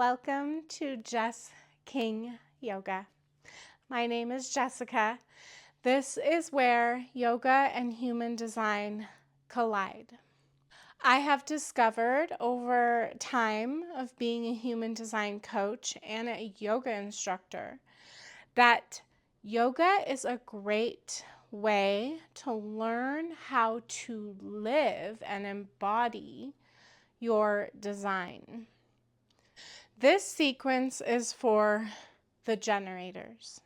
Welcome to Jess King Yoga. My name is Jessica. This is where yoga and human design collide. I have discovered over time of being a human design coach and a yoga instructor that yoga is a great way to learn how to live and embody your design. This sequence is for the generators.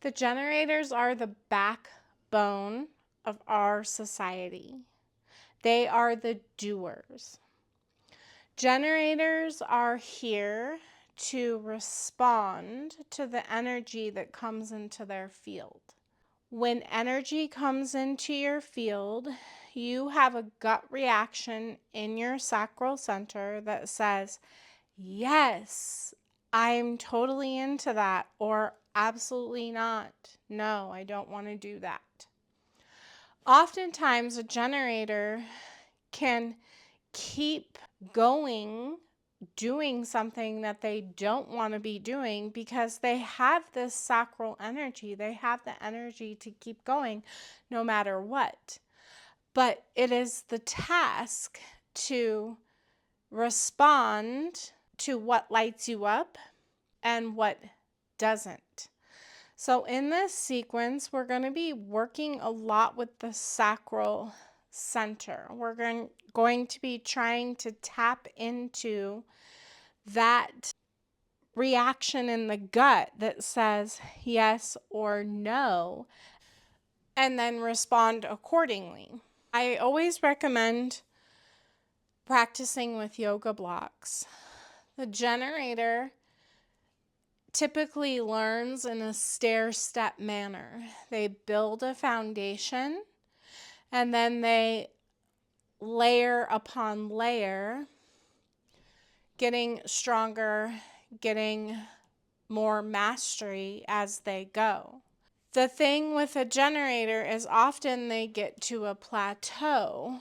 The generators are the backbone of our society. They are the doers. Generators are here to respond to the energy that comes into their field. When energy comes into your field, you have a gut reaction in your sacral center that says, yes, I'm totally into that, or absolutely not. No, I don't want to do that. Oftentimes, a generator can keep going doing something that they don't want to be doing because they have this sacral energy. They have the energy to keep going no matter what. But it is the task to respond to what lights you up and what doesn't. So in this sequence, we're going to be working a lot with the sacral center. We're going to be trying to tap into that reaction in the gut that says yes or no, and then respond accordingly. I always recommend practicing with yoga blocks. The generator typically learns in a stair-step manner. They build a foundation and then they layer upon layer, getting stronger, getting more mastery as they go. The thing with a generator is often they get to a plateau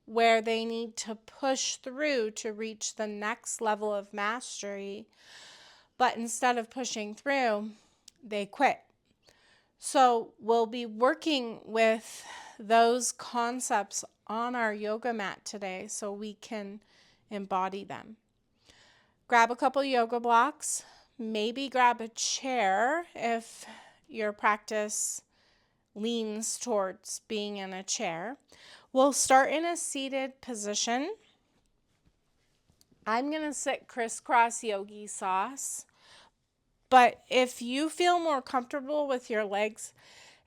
where they need to push through to reach the next level of mastery. But instead of pushing through, they quit. So we'll be working with those concepts on our yoga mat today so we can embody them. Grab a couple yoga blocks, maybe grab a chair if your practice leans towards being in a chair. We'll start in a seated position. I'm going to sit crisscross yogi sauce. But if you feel more comfortable with your legs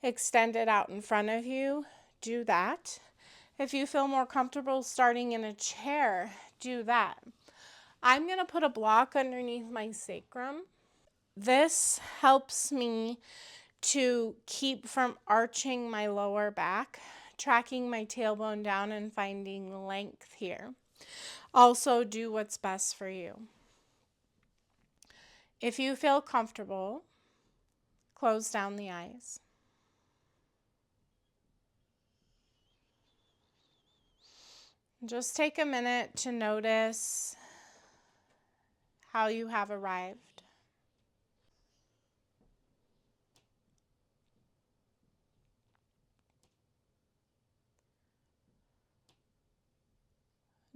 extended out in front of you, do that. If you feel more comfortable starting in a chair, do that. I'm going to put a block underneath my sacrum. This helps me to keep from arching my lower back, tracking my tailbone down and finding length here. Also, do what's best for you. If you feel comfortable, close down the eyes. Just take a minute to notice how you have arrived.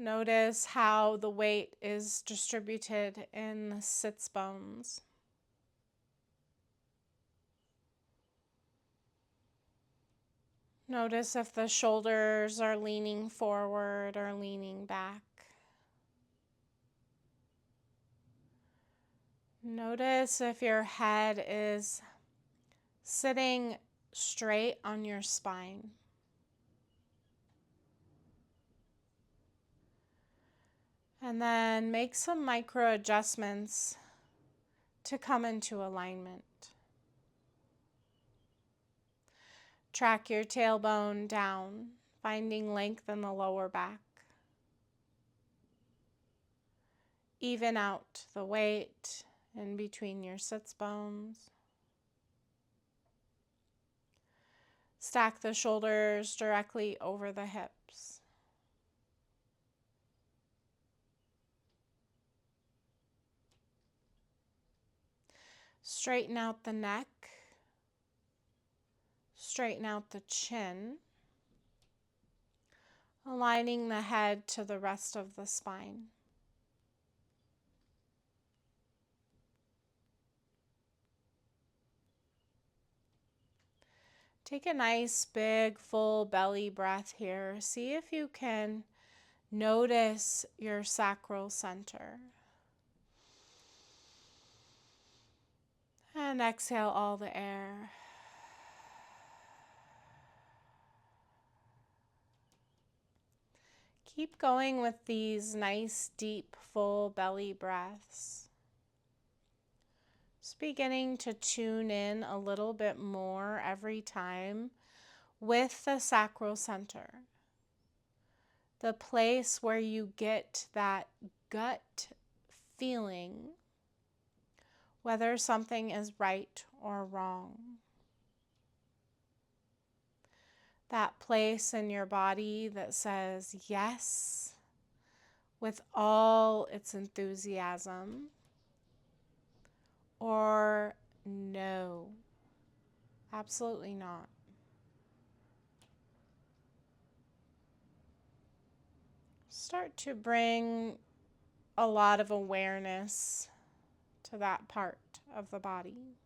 Notice how the weight is distributed in the sits bones. Notice if the shoulders are leaning forward or leaning back. Notice if your head is sitting straight on your spine. And then make some micro adjustments to come into alignment. Track your tailbone down, finding length in the lower back. Even out the weight in between your sits bones. Stack the shoulders directly over the hips. Straighten out the neck. Straighten out the chin. Aligning the head to the rest of the spine. Take a nice big full belly breath here. See if you can notice your sacral center. And exhale all the air. Keep going with these nice, deep, full belly breaths. Just beginning to tune in a little bit more every time with the sacral center. The place where you get that gut feeling, whether something is right or wrong. That place in your body that says yes with all its enthusiasm, or no, absolutely not. Start to bring a lot of awareness to that part of the body.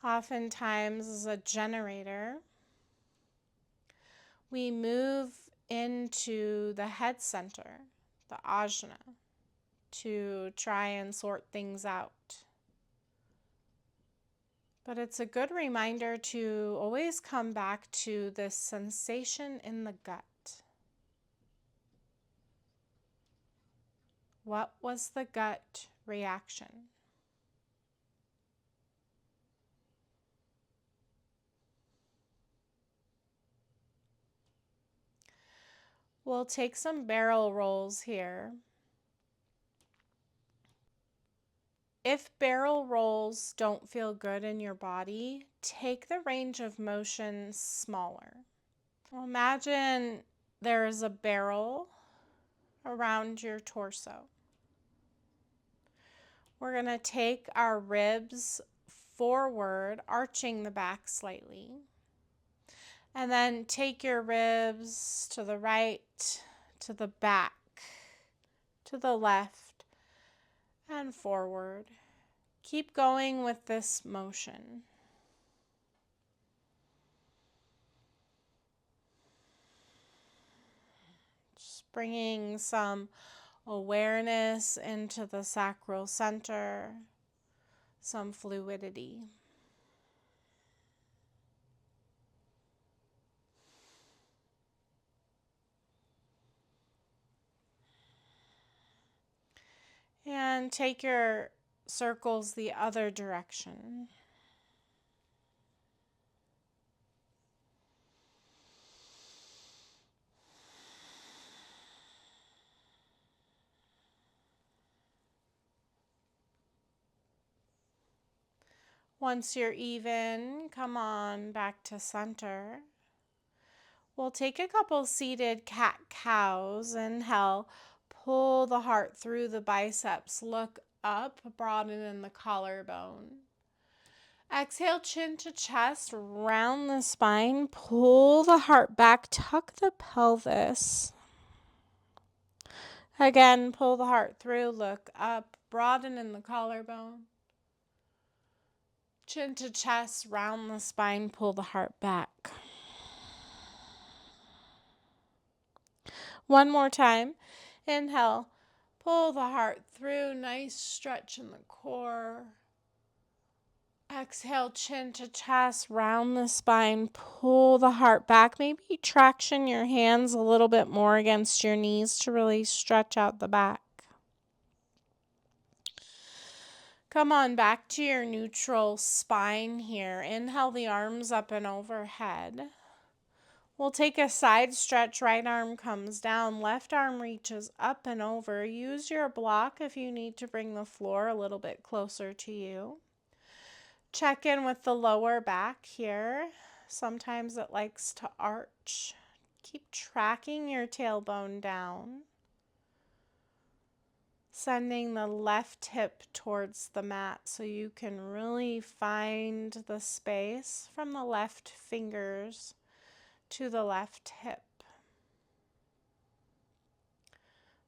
Oftentimes, as a generator, we move into the head center, the ajna, to try and sort things out. But it's a good reminder to always come back to this sensation in the gut. What was the gut reaction? We'll take some barrel rolls here. If barrel rolls don't feel good in your body, take the range of motion smaller. Imagine there is a barrel around your torso. We're going to take our ribs forward, arching the back slightly. And then take your ribs to the right, to the back, to the left, and forward. Keep going with this motion. Just bringing some awareness into the sacral center, some fluidity. And take your circles the other direction. Once you're even, come on back to center. We'll take a couple seated cat-cows. Inhale, pull the heart through the biceps, look up, broaden in the collarbone. Exhale, chin to chest, round the spine, pull the heart back, tuck the pelvis. Again, pull the heart through, look up, broaden in the collarbone. Chin to chest, round the spine, pull the heart back. One more time. Inhale, pull the heart through, nice stretch in the core. Exhale, chin to chest, round the spine, pull the heart back. Maybe traction your hands a little bit more against your knees to really stretch out the back. Come on back to your neutral spine here. Inhale the arms up and overhead. We'll take a side stretch. Right arm comes down. Left arm reaches up and over. Use your block if you need to bring the floor a little bit closer to you. Check in with the lower back here. Sometimes it likes to arch. Keep tracking your tailbone down, sending the left hip towards the mat so you can really find the space from the left fingers to the left hip.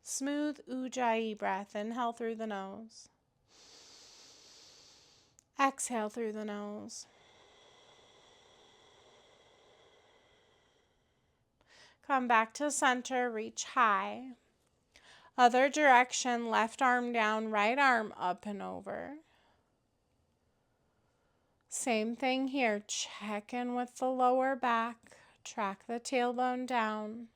Smooth Ujjayi breath. Inhale through the nose. Exhale through the nose. Come back to center, reach high. Other direction, left arm down, right arm up and over. Same thing here, check in with the lower back, track the tailbone down.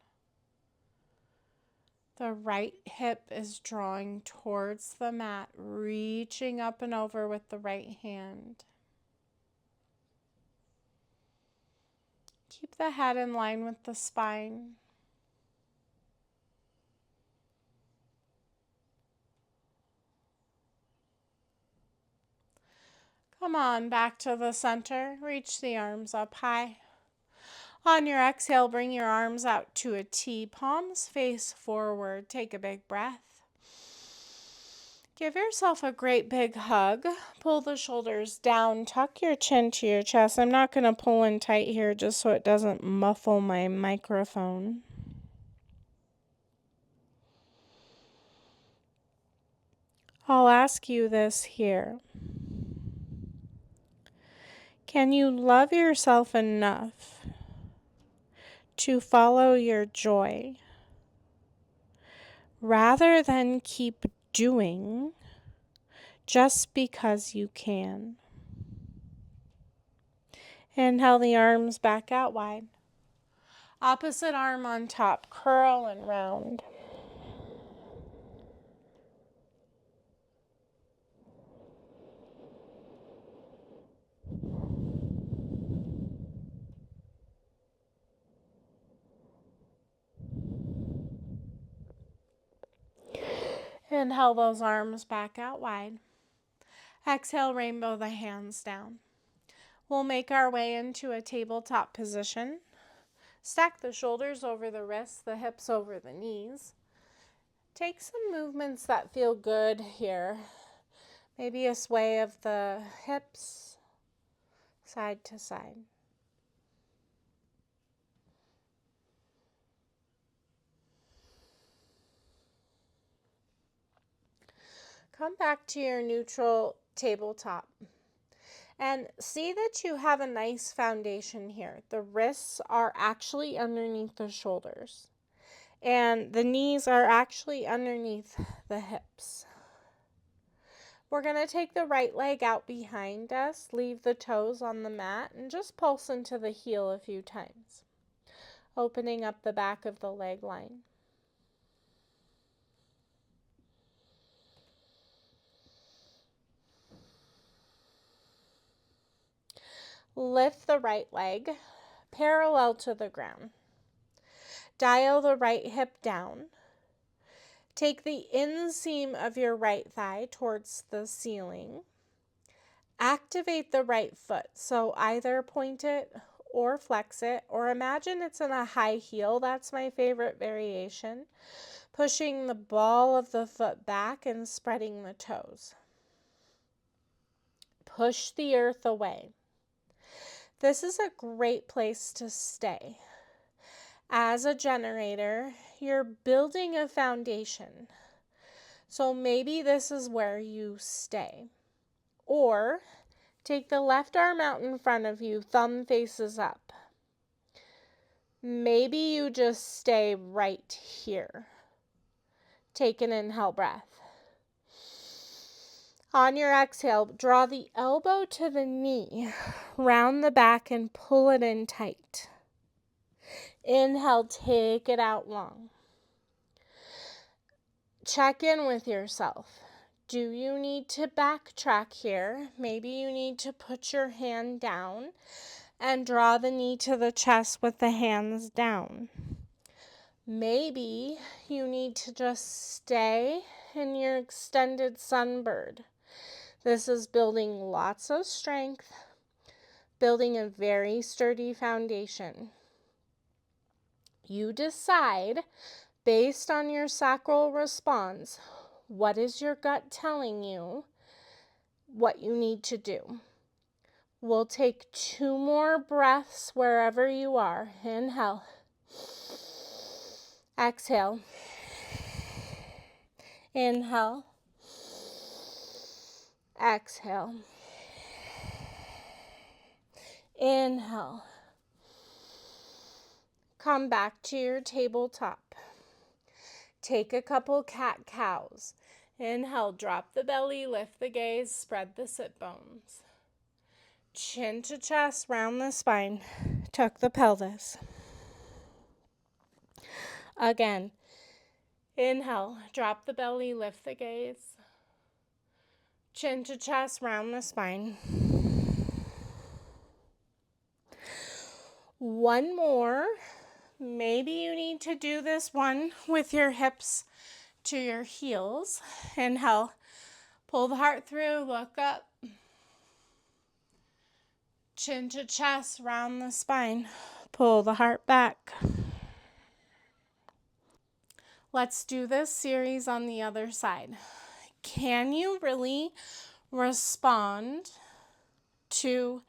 The right hip is drawing towards the mat, reaching up and over with the right hand. Keep the head in line with the spine. Come on, back to the center. Reach the arms up high. On your exhale, bring your arms out to a T. Palms face forward. Take a big breath. Give yourself a great big hug. Pull the shoulders down. Tuck your chin to your chest. I'm not going to pull in tight here just so it doesn't muffle my microphone. I'll ask you this here. Can you love yourself enough to follow your joy rather than keep doing just because you can? Inhale the arms back out wide. Opposite arm on top, curl and round. Inhale those arms back out wide. Exhale, rainbow the hands down. We'll make our way into a tabletop position. Stack the shoulders over the wrists, the hips over the knees. Take some movements that feel good here. Maybe a sway of the hips, side to side. Come back to your neutral tabletop and see that you have a nice foundation here. The wrists are actually underneath the shoulders and the knees are actually underneath the hips. We're going to take the right leg out behind us, leave the toes on the mat, and just pulse into the heel a few times, opening up the back of the leg line. Lift the right leg parallel to the ground. Dial the right hip down. Take the inseam of your right thigh towards the ceiling. Activate the right foot, so either point it or flex it, or imagine it's in a high heel. That's my favorite variation. Pushing the ball of the foot back and spreading the toes. Push the earth away. This is a great place to stay. As a generator, you're building a foundation. So maybe this is where you stay. Or take the left arm out in front of you, thumb faces up. Maybe you just stay right here. Take an inhale breath. On your exhale, draw the elbow to the knee, round the back and pull it in tight. Inhale, take it out long. Check in with yourself. Do you need to backtrack here? Maybe you need to put your hand down and draw the knee to the chest with the hands down. Maybe you need to just stay in your extended sunbird. This is building lots of strength, building a very sturdy foundation. You decide, based on your sacral response, what is your gut telling you what you need to do. We'll take 2 more breaths wherever you are. Inhale. Exhale. Inhale. Exhale. Inhale. Come back to your tabletop. Take a couple cat-cows. Inhale, drop the belly, lift the gaze, spread the sit bones. Chin to chest, round the spine, tuck the pelvis. Again, inhale, drop the belly, lift the gaze. Chin to chest, round the spine. One more. Maybe you need to do this one with your hips to your heels. Inhale, pull the heart through, look up. Chin to chest, round the spine. Pull the heart back. Let's do this series on the other side. Can you really respond to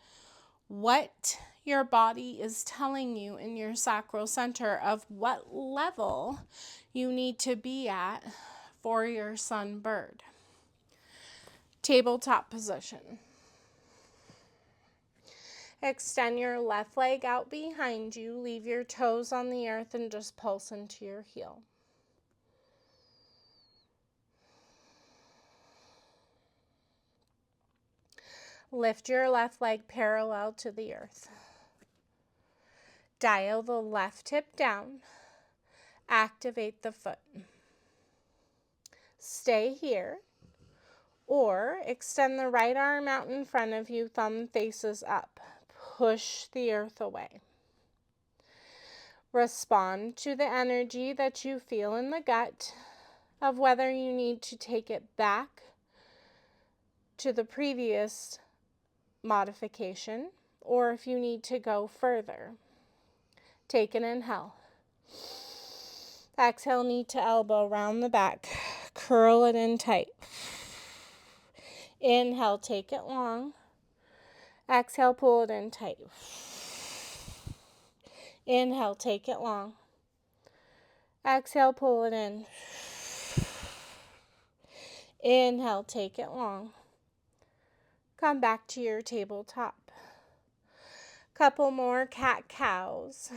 what your body is telling you in your sacral center of what level you need to be at for your sunbird? Tabletop position. Extend your left leg out behind you. Leave your toes on the earth and just pulse into your heel. Lift your left leg parallel to the earth. Dial the left hip down. Activate the foot. Stay here. Or extend the right arm out in front of you, thumb faces up. Push the earth away. Respond to the energy that you feel in the gut of whether you need to take it back to the previous modification or if you need to go further. Take an inhale. Exhale, knee to elbow, round the back. Curl it in tight. Inhale, take it long. Exhale, pull it in tight. Inhale, take it long. Exhale, pull it in. Inhale, take it long. Come back to your tabletop. Couple more cat-cows.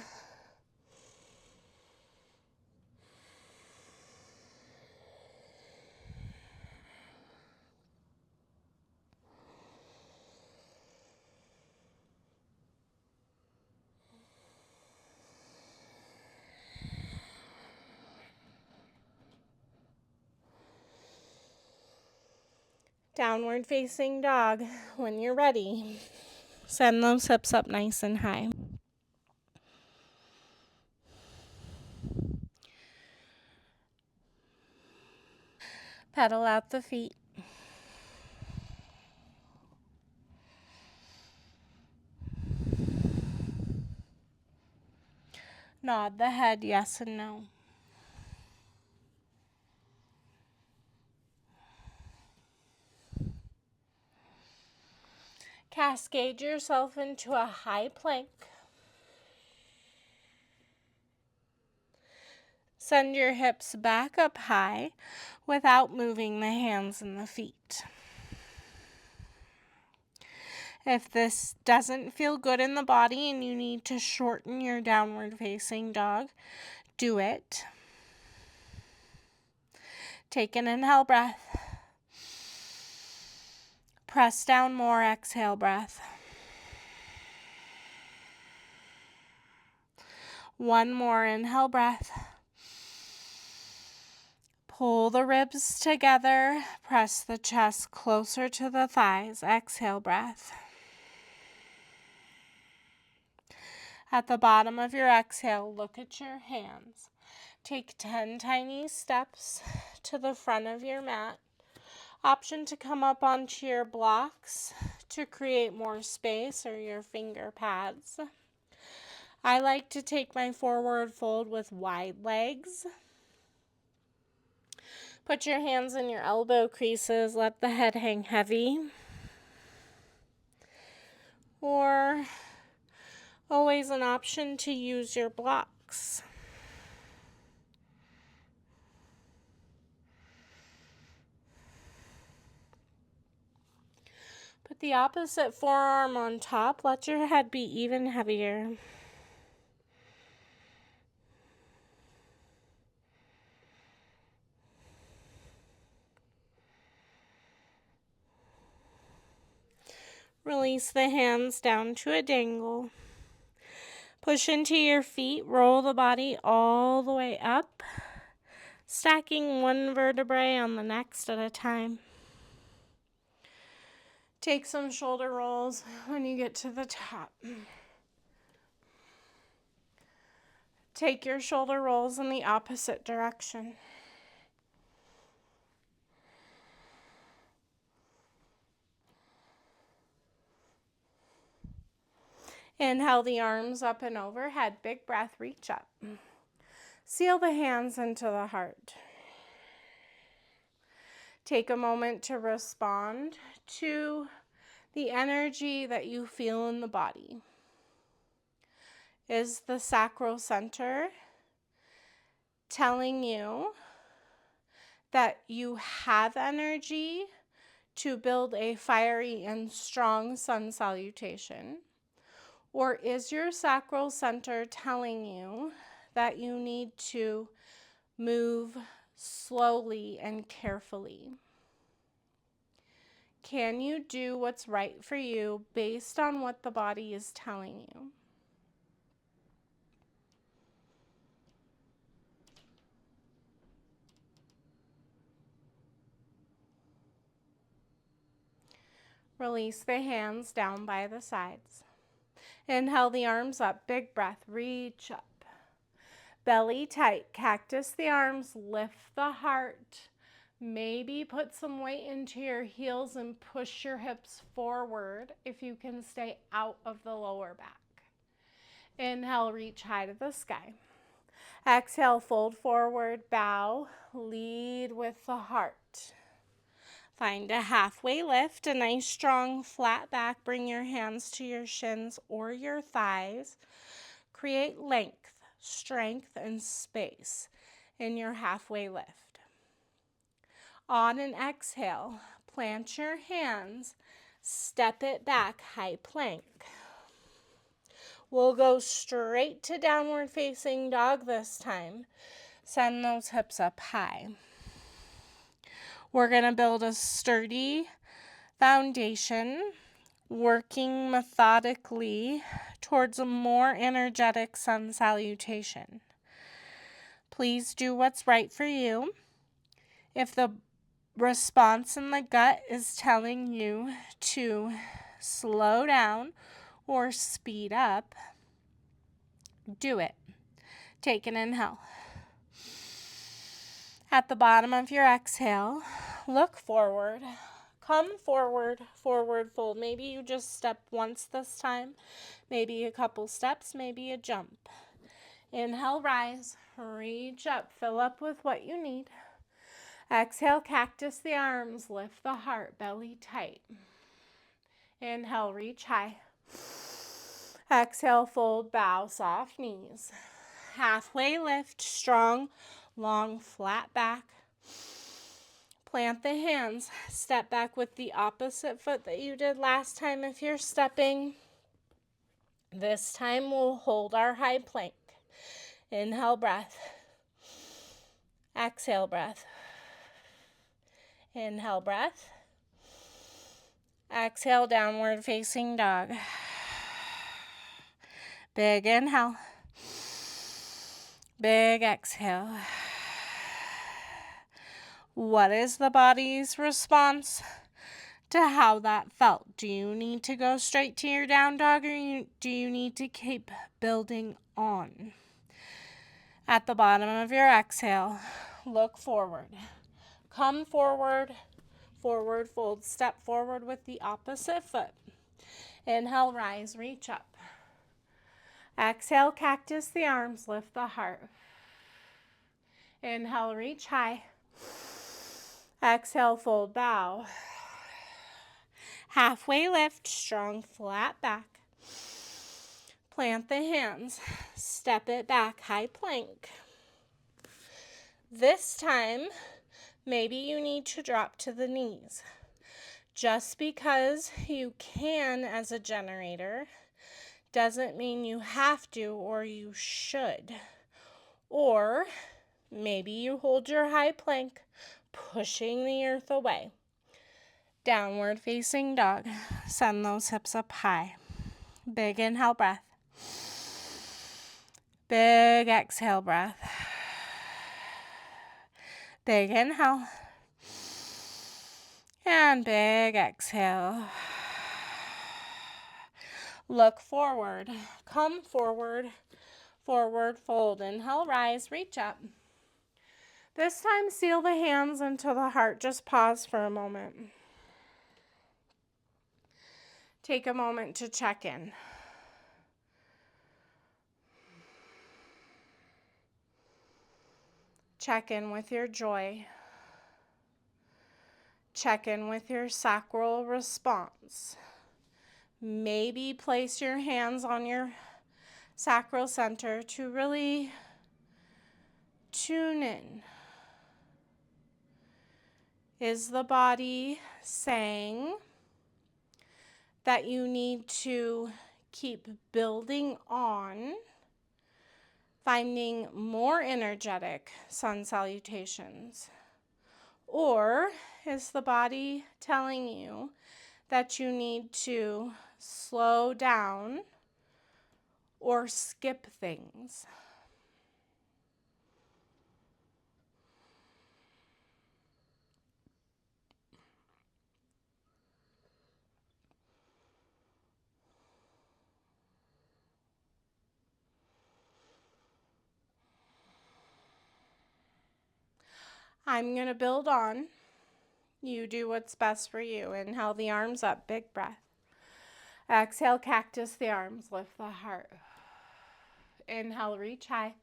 Downward facing dog. When you're ready, send those hips up nice and high. Pedal out the feet. Nod the head yes and no. Cascade yourself into a high plank. Send your hips back up high without moving the hands and the feet. If this doesn't feel good in the body and you need to shorten your downward facing dog, do it. Take an inhale breath. Press down more, exhale breath. One more inhale breath. Pull the ribs together. Press the chest closer to the thighs. Exhale breath. At the bottom of your exhale, look at your hands. Take 10 tiny steps to the front of your mat. Option to come up onto your blocks, to create more space, or your finger pads. I like to take my forward fold with wide legs. Put your hands in your elbow creases. Let the head hang heavy. Or always an option to use your blocks. Put the opposite forearm on top. Let your head be even heavier. Release the hands down to a dangle. Push into your feet. Roll the body all the way up, stacking one vertebrae on the next at a time. Take some shoulder rolls when you get to the top. Take your shoulder rolls in the opposite direction. Inhale the arms up and overhead. Big breath, reach up. Seal the hands into the heart. Take a moment to respond to the energy that you feel in the body. Is the sacral center telling you that you have energy to build a fiery and strong sun salutation? Or is your sacral center telling you that you need to move slowly and carefully? Can you do what's right for you based on what the body is telling you? Release the hands down by the sides. Inhale the arms up. Big breath. Reach up. Belly tight. Cactus the arms. Lift the heart. Maybe put some weight into your heels and push your hips forward if you can stay out of the lower back. Inhale, reach high to the sky. Exhale, fold forward, bow, lead with the heart. Find a halfway lift, a nice strong flat back. Bring your hands to your shins or your thighs. Create length, strength, and space in your halfway lift. On an exhale, plant your hands, step it back, high plank. We'll go straight to downward facing dog this time. Send those hips up high. We're going to build a sturdy foundation, working methodically towards a more energetic sun salutation. Please do what's right for you. If the response in the gut is telling you to slow down or speed up, do it. Take an inhale. At the bottom of your exhale, look forward. Come forward, forward fold. Maybe you just step once this time, maybe a couple steps, maybe a jump. Inhale, rise, reach up, fill up with what you need. Exhale, cactus the arms, lift the heart, belly tight. Inhale, reach high. Exhale, fold, bow, soft knees. Halfway lift, strong, long, flat back. Plant the hands. Step back with the opposite foot that you did last time if you're stepping. This time we'll hold our high plank. Inhale, breath. Exhale, breath. Inhale, breath. Exhale, downward facing dog. Big inhale. Big exhale. What is the body's response to how that felt? Do you need to go straight to your down dog, or do you need to keep building on? At the bottom of your exhale, look forward. Come forward, forward fold. Step forward with the opposite foot. Inhale, rise, reach up. Exhale, cactus the arms, lift the heart. Inhale, reach high. Exhale, fold, bow. Halfway lift, strong flat back. Plant the hands, step it back, high plank. This time, maybe you need to drop to the knees. Just because you can as a generator doesn't mean you have to or you should. Or maybe you hold your high plank, pushing the earth away. Downward facing dog. Send those hips up high. Big inhale breath. Big exhale breath. Big inhale. And big exhale. Look forward. Come forward. Forward fold. Inhale, rise, reach up. This time, seal the hands into the heart. Just pause for a moment. Take a moment to check in. Check in with your joy. Check in with your sacral response. Maybe place your hands on your sacral center to really tune in. Is the body saying that you need to keep building on, finding more energetic sun salutations? Or is the body telling you that you need to slow down or skip things? I'm going to build on. You do what's best for you. Inhale the arms up, big breath. Exhale, cactus the arms, lift the heart. Inhale, reach high.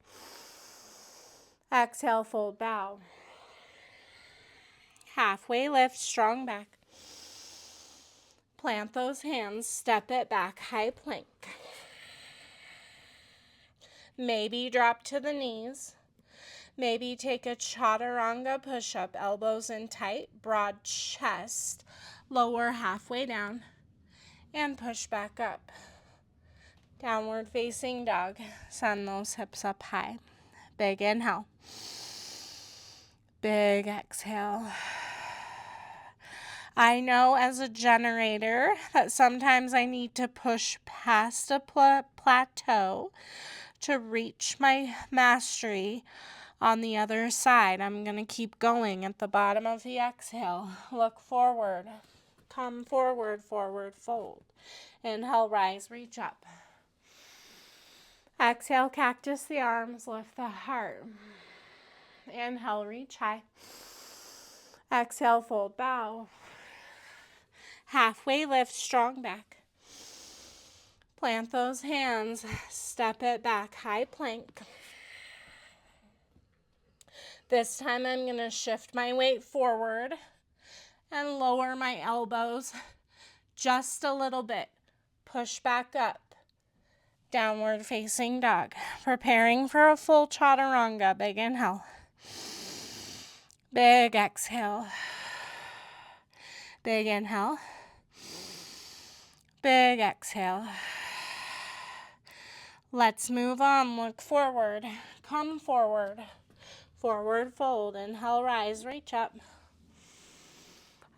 Exhale, fold, bow. Halfway lift, strong back. Plant those hands, step it back, high plank. Maybe drop to the knees. Maybe take a chaturanga push-up, elbows in tight, broad chest, lower halfway down, and push back up. Downward facing dog. Send those hips up high. Big inhale. Big exhale. I know as a generator that sometimes I need to push past a plateau to reach my mastery on the other side. I'm going to keep going at the bottom of the exhale. Look forward. Come forward, forward fold. Inhale, rise, reach up. Exhale, cactus the arms, lift the heart. Inhale, reach high. Exhale, fold, bow. Halfway lift, strong back. Plant those hands, step it back, high plank. This time I'm going to shift my weight forward and lower my elbows just a little bit. Push back up. Downward facing dog. Preparing for a full chaturanga. Big inhale. Big exhale. Big inhale. Big exhale. Let's move on. Look forward. Come forward. Forward fold. Inhale, rise, reach up.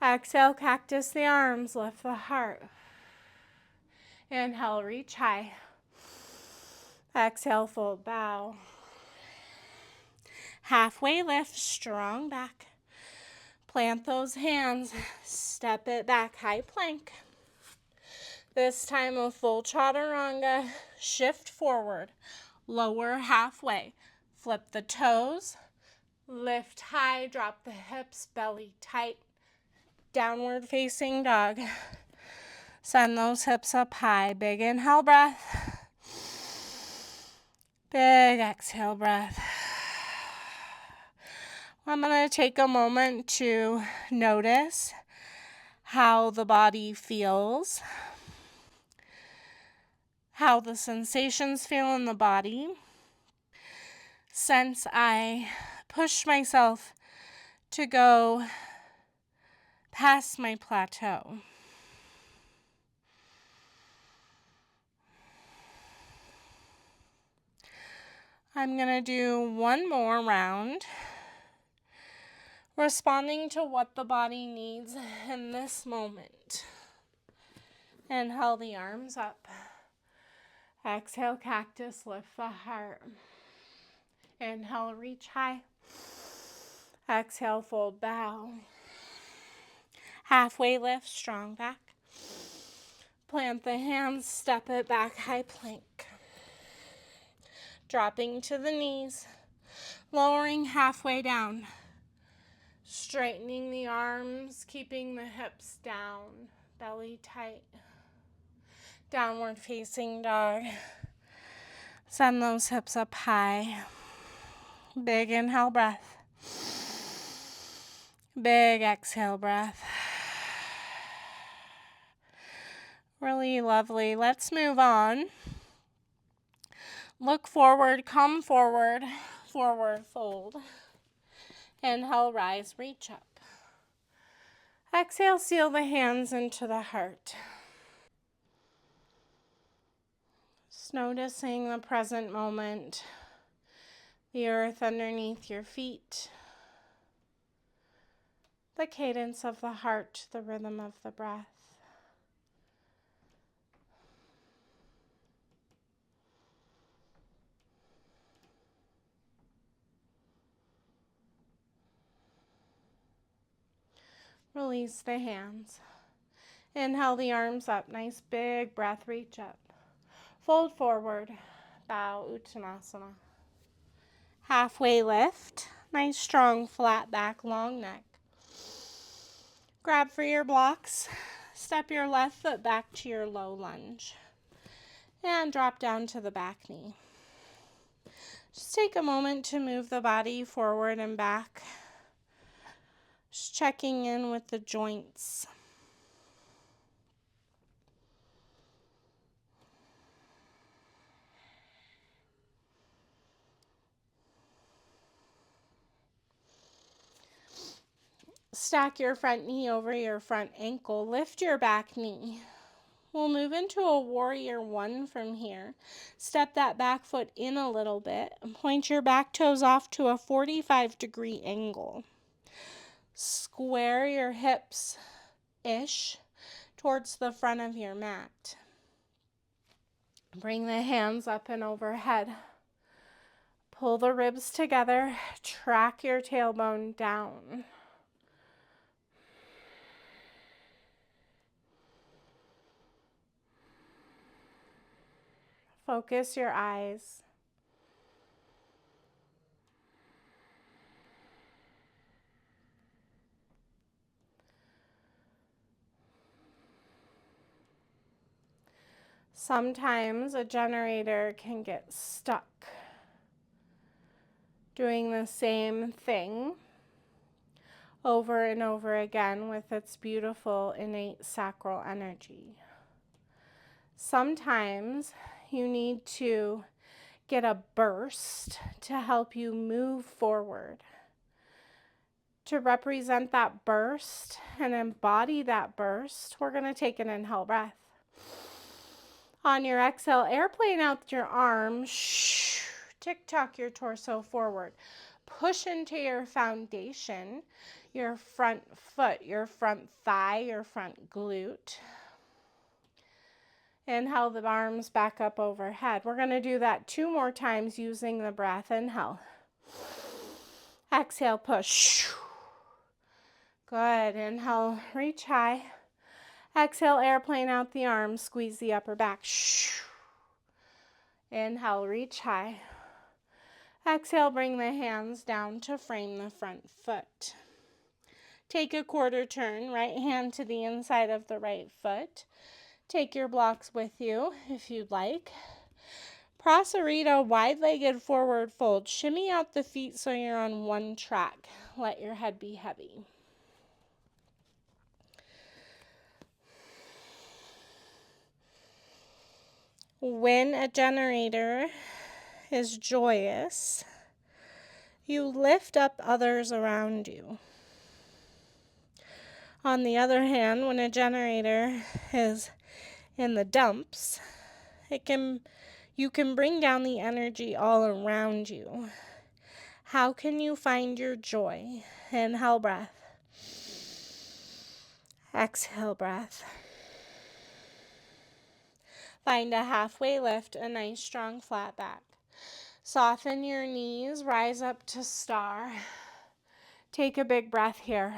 Exhale, cactus the arms, lift the heart. Inhale, reach high. Exhale, fold, bow. Halfway lift, strong back. Plant those hands, step it back, high plank. This time a full chaturanga, shift forward, lower halfway. Flip the toes, lift high, drop the hips, belly tight. Downward facing dog. Send those hips up high. Big inhale breath. Big exhale breath. I'm going to take a moment to notice how the body feels, how the sensations feel in the body. Since I push myself to go past my plateau. I'm going to do one more round, responding to what the body needs in this moment. Inhale the arms up. Exhale, cactus, lift the heart. Inhale, reach high. Exhale, fold, bow. Halfway lift, strong back. Plant the hands, step it back, high plank. Dropping to the knees, lowering halfway down. Straightening the arms, keeping the hips down, belly tight. Downward facing dog. Send those hips up high. Big inhale breath. Big exhale breath. Really lovely. Let's move on. Look forward, come forward, forward fold. Inhale, rise, reach up. Exhale, seal the hands into the heart. Just noticing the present moment, the earth underneath your feet, the cadence of the heart, the rhythm of the breath. Release the hands. Inhale the arms up. Nice big breath. Reach up. Fold forward. Bow Uttanasana. Halfway lift. Nice strong flat back, long neck. Grab for your blocks. Step your left foot back to your low lunge. And drop down to the back knee. Just take a moment to move the body forward and back. Just checking in with the joints. Stack your front knee over your front ankle. Lift your back knee. We'll move into a warrior one from here. Step that back foot in a little bit. Point your back toes off to a 45-degree angle. Square your hips-ish towards the front of your mat. Bring the hands up and overhead. Pull the ribs together. Track your tailbone down. Focus your eyes. Sometimes a generator can get stuck doing the same thing over and over again with its beautiful innate sacral energy. Sometimes you need to get a burst to help you move forward. To represent that burst and embody that burst, we're going to take an inhale breath. On your exhale, airplane out your arms. Tick-tock your torso forward. Push into your foundation, your front foot, your front thigh, your front glute. Inhale the arms back up overhead. We're going to do that 2 more times using the breath. Inhale. Exhale, push. Good. Inhale, reach high. Exhale, airplane out the arms. Squeeze the upper back. Inhale, reach high. Exhale, bring the hands down to frame the front foot. Take a quarter turn, right hand to the inside of the right foot. Take your blocks with you if you'd like. Prasarita, wide-legged forward fold. Shimmy out the feet so you're on one track. Let your head be heavy. When a generator is joyous, you lift up others around you. On the other hand, when a generator is in the dumps, you can bring down the energy all around you. How can you find your joy? Inhale breath. Exhale breath. Find a halfway lift, a nice strong flat back. Soften your knees, rise up to star. Take a big breath here.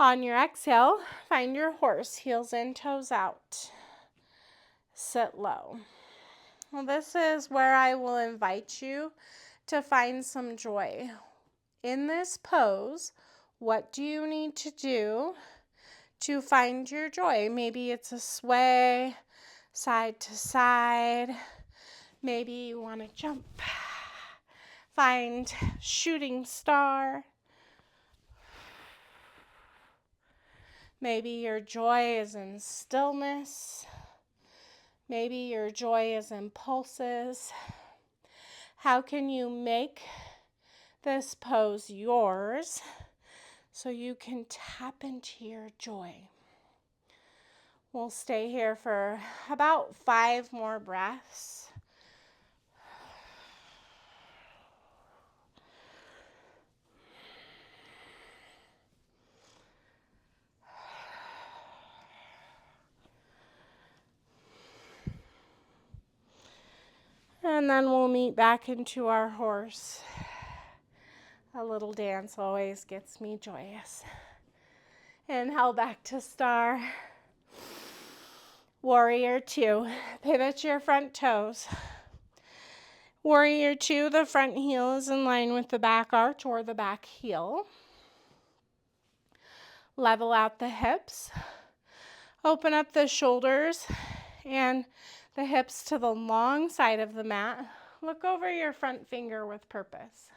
On your exhale, find your horse, heels in, toes out. Sit low. Well, this is where I will invite you to find some joy. In this pose, what do you need to do to find your joy? Maybe it's a sway, side to side. Maybe you want to jump. Find shooting star. Maybe your joy is in stillness. Maybe your joy is in pulses. How can you make this pose yours so you can tap into your joy? We'll stay here for about 5 more breaths. And then we'll meet back into our horse. A little dance always gets me joyous. Inhale back to star. Warrior 2. Pivot your front toes. Warrior 2, the front heel is in line with the back arch or the back heel. Level out the hips. Open up the shoulders and the hips to the long side of the mat. Look over your front finger with purpose.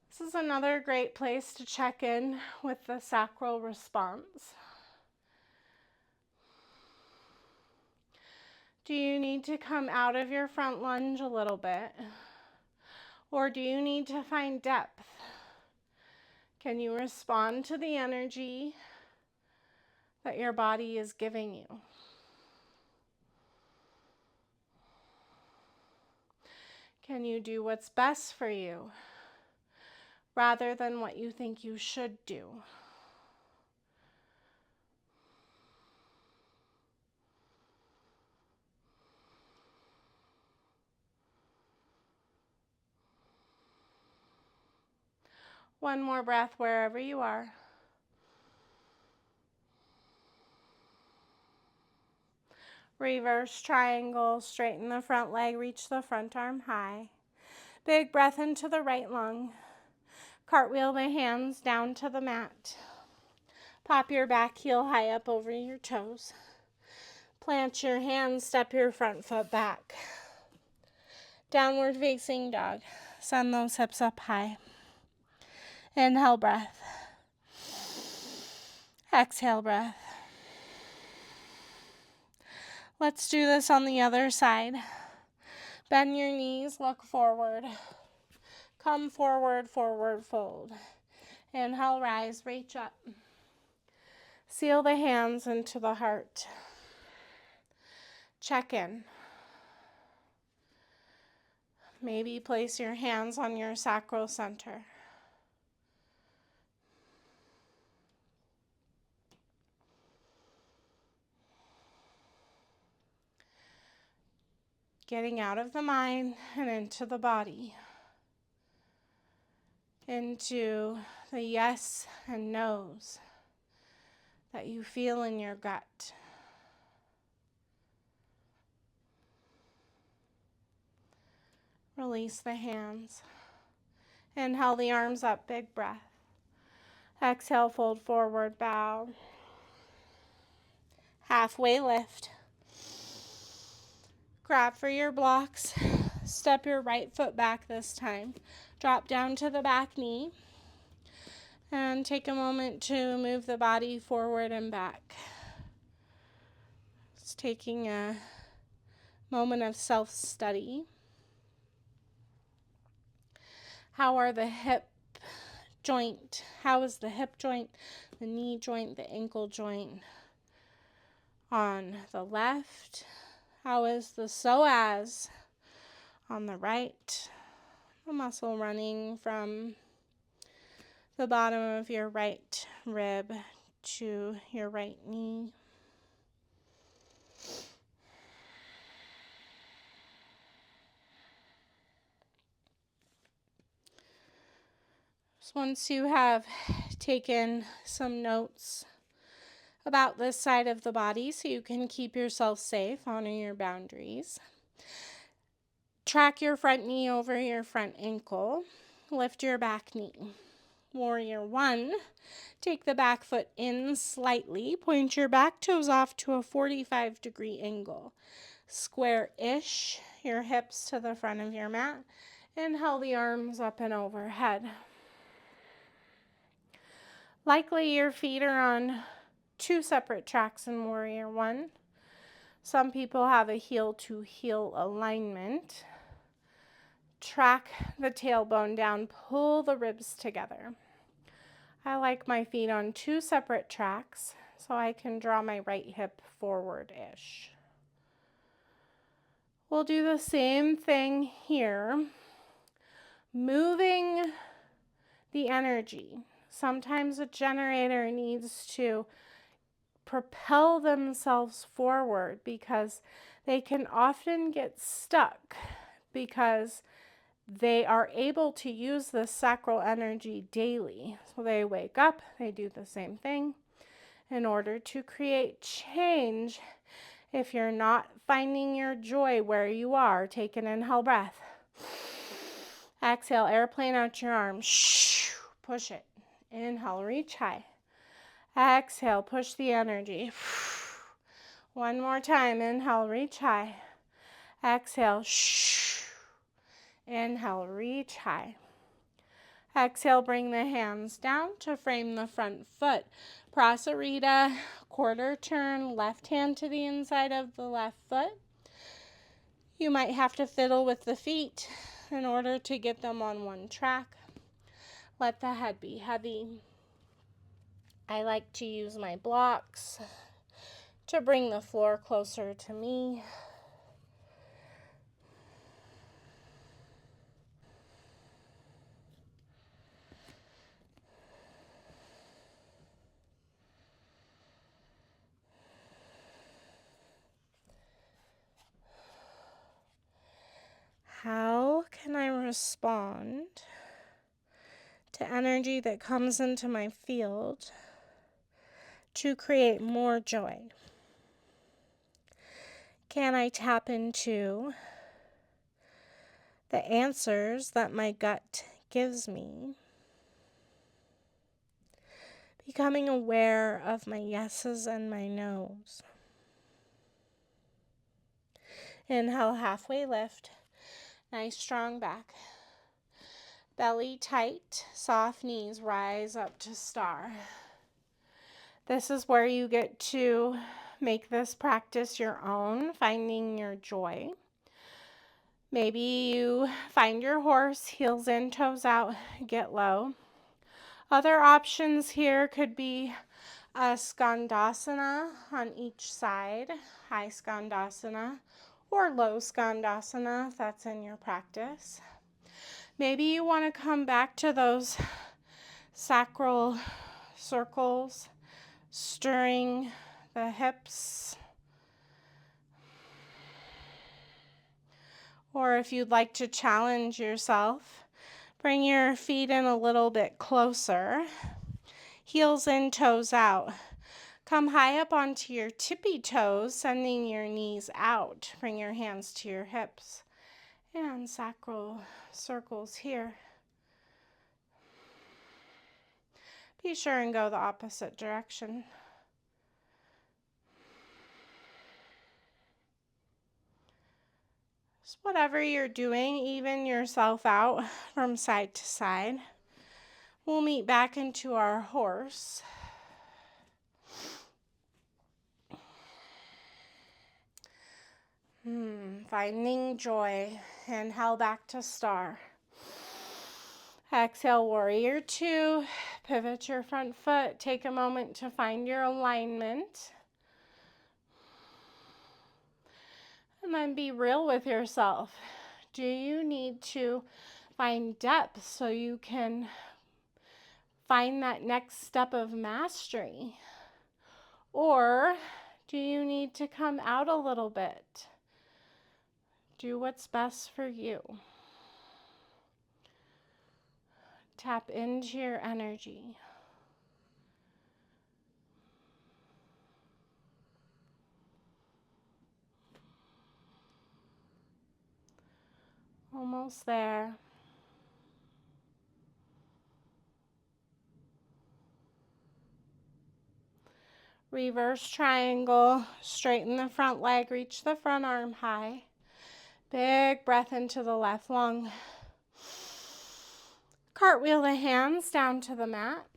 This is another great place to check in with the sacral response. Do you need to come out of your front lunge a little bit? Or do you need to find depth? Can you respond to the energy that your body is giving you? Can you do what's best for you rather than what you think you should do? One more breath wherever you are. Reverse triangle, straighten the front leg, reach the front arm high. Big breath into the right lung. Cartwheel the hands down to the mat. Pop your back heel high up over your toes. Plant your hands, step your front foot back. Downward facing dog. Send those hips up high. Inhale breath. Exhale breath. Let's do this on the other side. Bend your knees, look forward. Come forward, forward fold. Inhale, rise, reach up. Seal the hands into the heart. Check in. Maybe place your hands on your sacral center. Getting out of the mind and into the body. Into the yes and no's that you feel in your gut. Release the hands. Inhale the arms up, big breath. Exhale, fold forward, bow. Halfway lift. Grab for your blocks. Step your right foot back this time. Drop down to the back knee. And take a moment to move the body forward and back. It's taking a moment of self-study. How is the hip joint, the knee joint, the ankle joint on the left? How is the psoas on the right? The muscle running from the bottom of your right rib to your right knee. So once you have taken some notes about this side of the body so you can keep yourself safe, honor your boundaries, track your front knee over your front ankle, lift your back knee. Warrior one, take the back foot in slightly, point your back toes off to a 45-degree angle. Square-ish your hips to the front of your mat. Inhale the arms up and overhead. Likely your feet are on two separate tracks in Warrior One. Some people have a heel-to-heel alignment. Track the tailbone down, pull the ribs together. I like my feet on two separate tracks so I can draw my right hip forward-ish. We'll do the same thing here, moving the energy. Sometimes a generator needs to propel themselves forward because they can often get stuck because they are able to use the sacral energy daily. So they wake up, they do the same thing. In order to create change, if you're not finding your joy where you are, take an inhale breath. Exhale, airplane out your arms. Push it. Inhale, reach high. Exhale, push the energy. One more time. Inhale, reach high. Exhale. Inhale, reach high. Exhale, bring the hands down to frame the front foot. Prasarita, quarter turn, left hand to the inside of the left foot. You might have to fiddle with the feet in order to get them on one track. Let the head be heavy. I like to use my blocks to bring the floor closer to me. How can I respond to energy that comes into my field to create more joy? Can I tap into the answers that my gut gives me? Becoming aware of my yeses and my nos. Inhale, halfway lift. Nice strong back. Belly tight, soft knees, rise up to star. This is where you get to make this practice your own, finding your joy. Maybe you find your horse, heels in, toes out, get low. Other options here could be a skandasana on each side, high skandasana, or low skandasana if that's in your practice. Maybe you want to come back to those sacral circles, stirring the hips. Or if you'd like to challenge yourself, bring your feet in a little bit closer. Heels in, toes out. Come high up onto your tippy toes, sending your knees out. Bring your hands to your hips. And sacral circles here. Be sure and go the opposite direction. So whatever you're doing, even yourself out from side to side. We'll meet back into our horse. Finding joy. Inhale back to star. Exhale, warrior two. Pivot your front foot. Take a moment to find your alignment. And then be real with yourself. Do you need to find depth so you can find that next step of mastery? Or do you need to come out a little bit? Do what's best for you. Tap into your energy. Almost there. Reverse triangle. Straighten the front leg. Reach the front arm high. Big breath into the left lung. Cartwheel the hands down to the mat.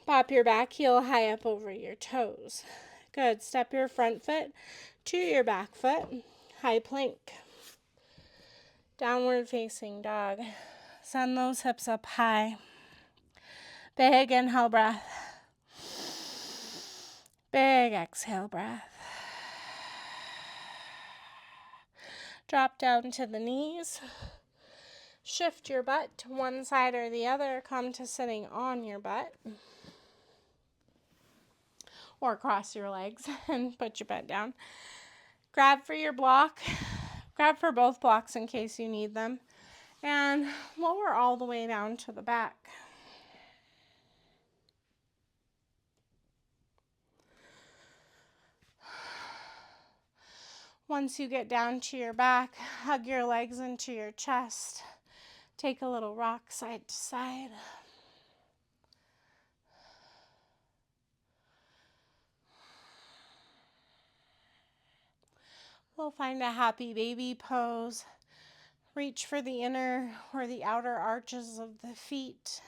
Pop your back heel high up over your toes. Good. Step your front foot to your back foot. High plank. Downward facing dog. Send those hips up high. Big inhale breath. Big exhale breath. Drop down to the knees. Shift your butt to one side or the other. Come to sitting on your butt. Or cross your legs and put your butt down. Grab for your block. Grab for both blocks in case you need them. And lower all the way down to the back. Once you get down to your back, hug your legs into your chest. Take a little rock side to side. We'll find a happy baby pose. Reach for the inner or the outer arches of the feet.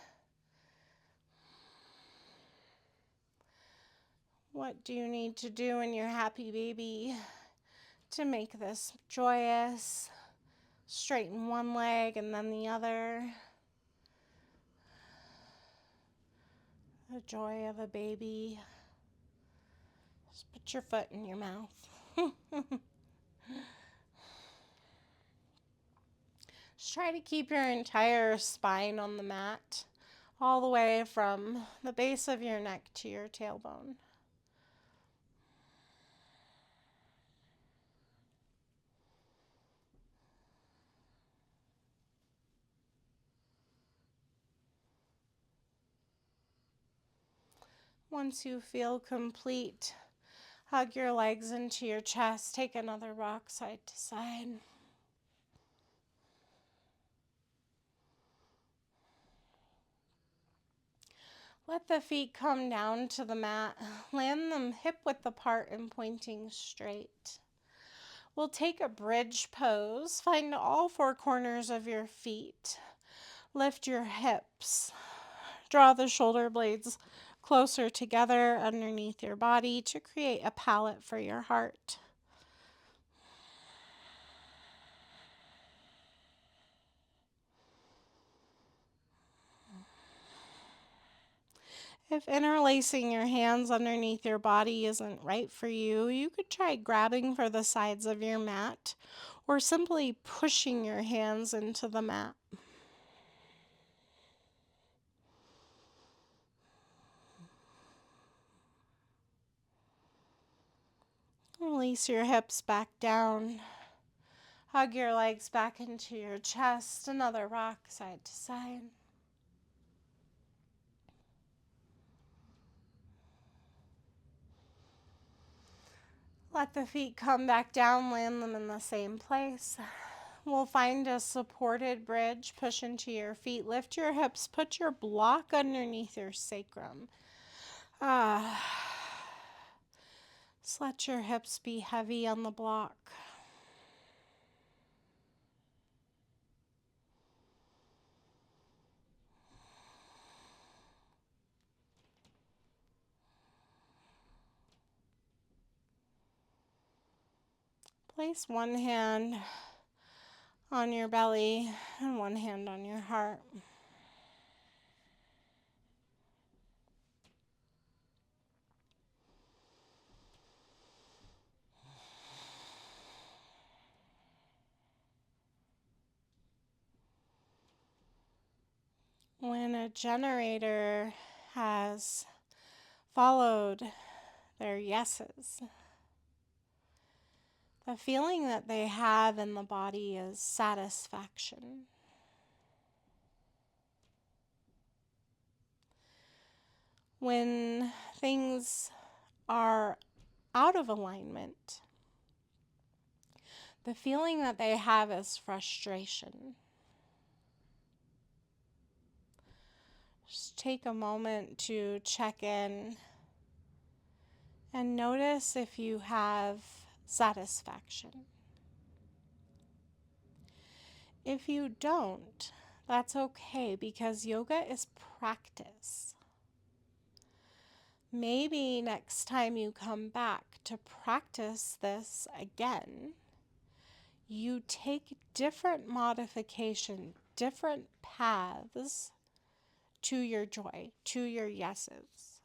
What do you need to do in your happy baby to make this joyous? Straighten one leg and then the other. The joy of a baby. Just put your foot in your mouth. Just try to keep your entire spine on the mat, all the way from the base of your neck to your tailbone. Once you feel complete, hug your legs into your chest. Take another rock side to side. Let the feet come down to the mat. Land them hip width apart and pointing straight. We'll take a bridge pose. Find all four corners of your feet. Lift your hips. Draw the shoulder blades closer together underneath your body to create a palette for your heart. If interlacing your hands underneath your body isn't right for you, you could try grabbing for the sides of your mat or simply pushing your hands into the mat. Release your hips back down. Hug your legs back into your chest. Another rock side to side. Let the feet come back down, land them in the same place. we'll find a supported bridge. Push into your feet. Lift your hips. Put your block underneath your sacrum. Just let your hips be heavy on the block. Place one hand on your belly and one hand on your heart. When a generator has followed their yeses, the feeling that they have in the body is satisfaction. When things are out of alignment, the feeling that they have is frustration. Just take a moment to check in and notice if you have satisfaction. If you don't, that's okay, because yoga is practice. Maybe next time you come back to practice this again, you take different modification, different paths to your joy, to your yeses.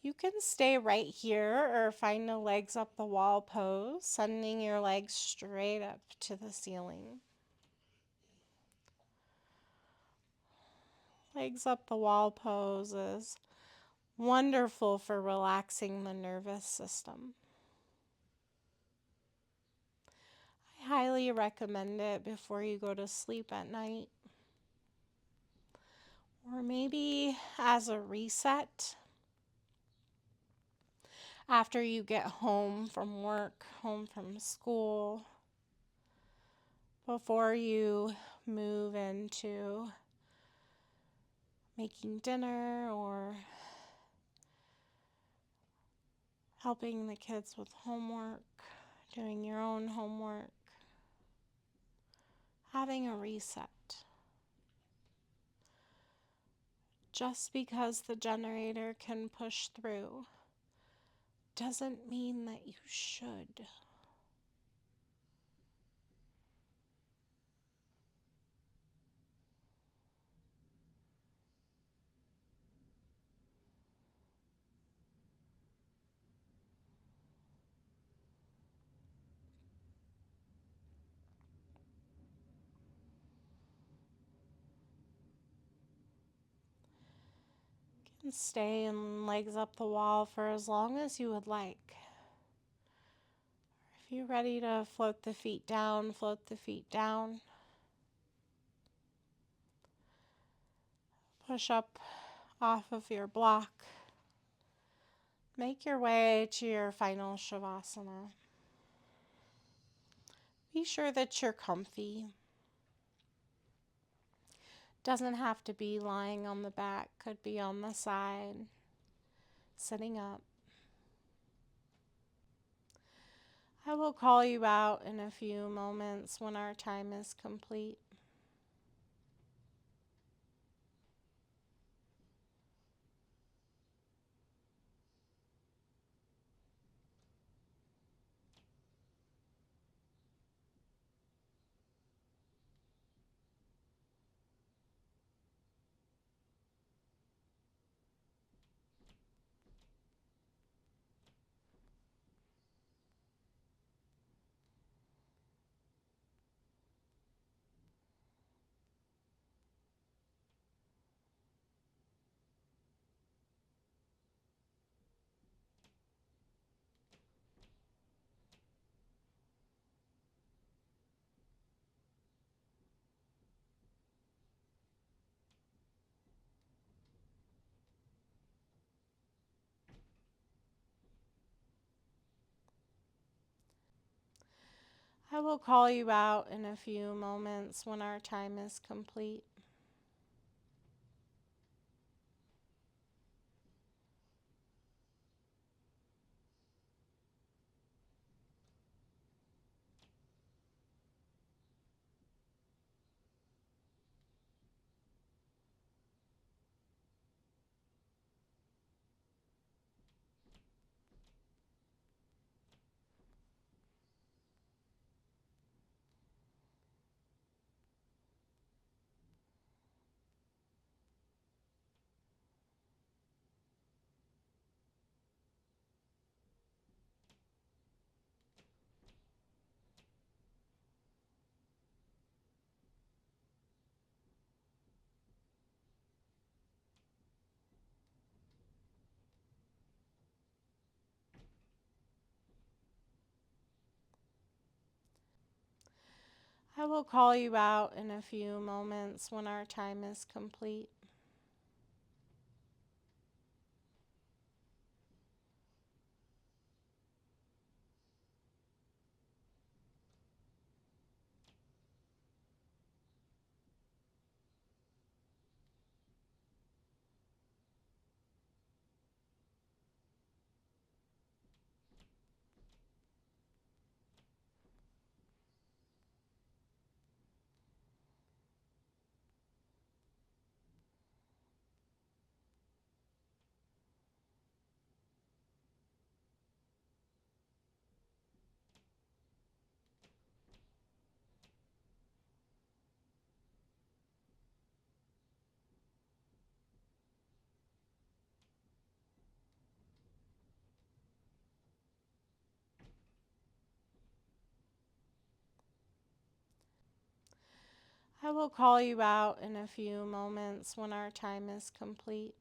You can stay right here or find a legs up the wall pose, sending your legs straight up to the ceiling. Legs up the wall pose is wonderful for relaxing the nervous system. I highly recommend it before you go to sleep at night. Or maybe as a reset after you get home from work, home from school, before you move into making dinner or helping the kids with homework, doing your own homework, having a reset. Just because the generator can push through doesn't mean that you should. You can stay in legs up the wall for as long as you would like. If you're ready to float the feet down, float the feet down. Push up off of your block. Make your way to your final Shavasana. Be sure that you're comfy. Doesn't have to be lying on the back, could be on the side, sitting up. I will call you out in a few moments when our time is complete. I will call you out in a few moments when our time is complete. I will call you out in a few moments when our time is complete. I will call you out in a few moments when our time is complete.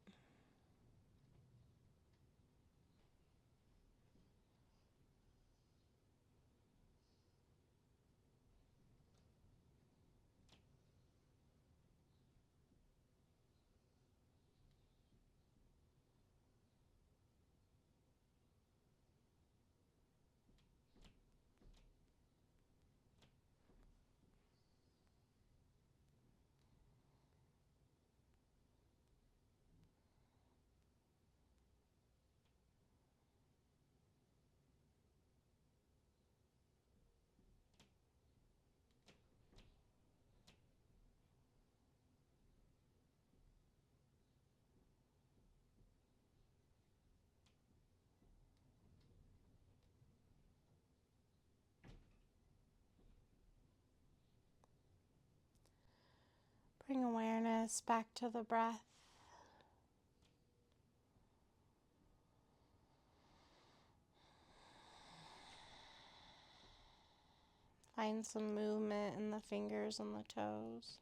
Bring awareness back to the breath. Find some movement in the fingers and the toes.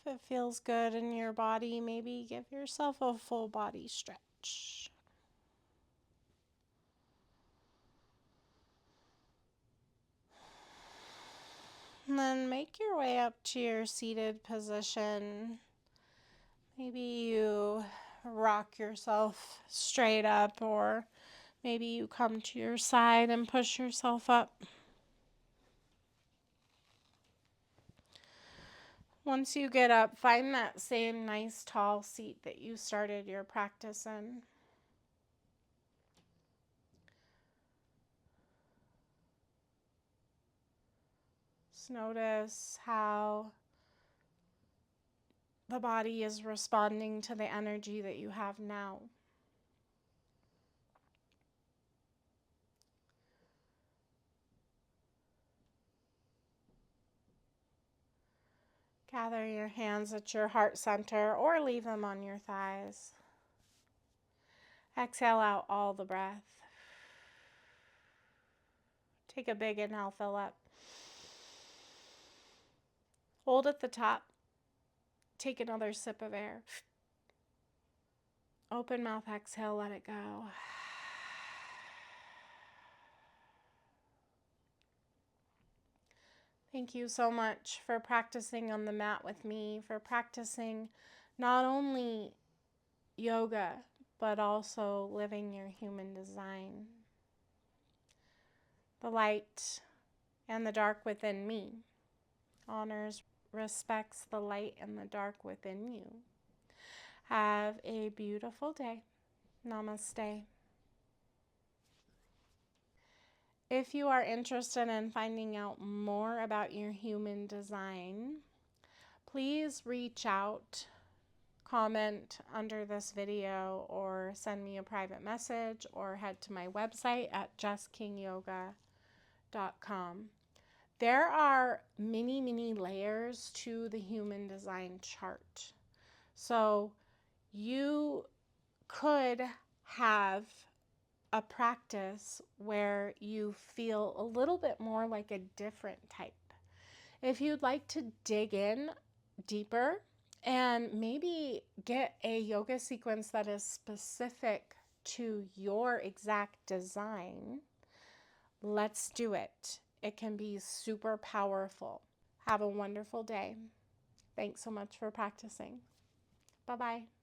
If it feels good in your body, maybe give yourself a full body stretch. And then make your way up to your seated position. Maybe you rock yourself straight up, or maybe you come to your side and push yourself up. Once you get up, find that same nice tall seat that you started your practice in. Just notice how the body is responding to the energy that you have now. Gather your hands at your heart center or leave them on your thighs. Exhale out all the breath. Take a big inhale, fill up. Hold at the top. Take another sip of air. Open mouth, exhale, let it go. Thank you so much for practicing on the mat with me, for practicing not only yoga, but also living your human design. The light and the dark within me honors, respects the light and the dark within you. Have a beautiful day. Namaste. If you are interested in finding out more about your human design, please reach out, comment under this video, or send me a private message, or head to my website at justKingYoga.com. There are many layers to the human design chart. So you could have a practice where you feel a little bit more like a different type. If you'd like to dig in deeper and maybe get a yoga sequence that is specific to your exact design, let's do it. It can be super powerful. Have a wonderful day. Thanks so much for practicing. Bye-bye.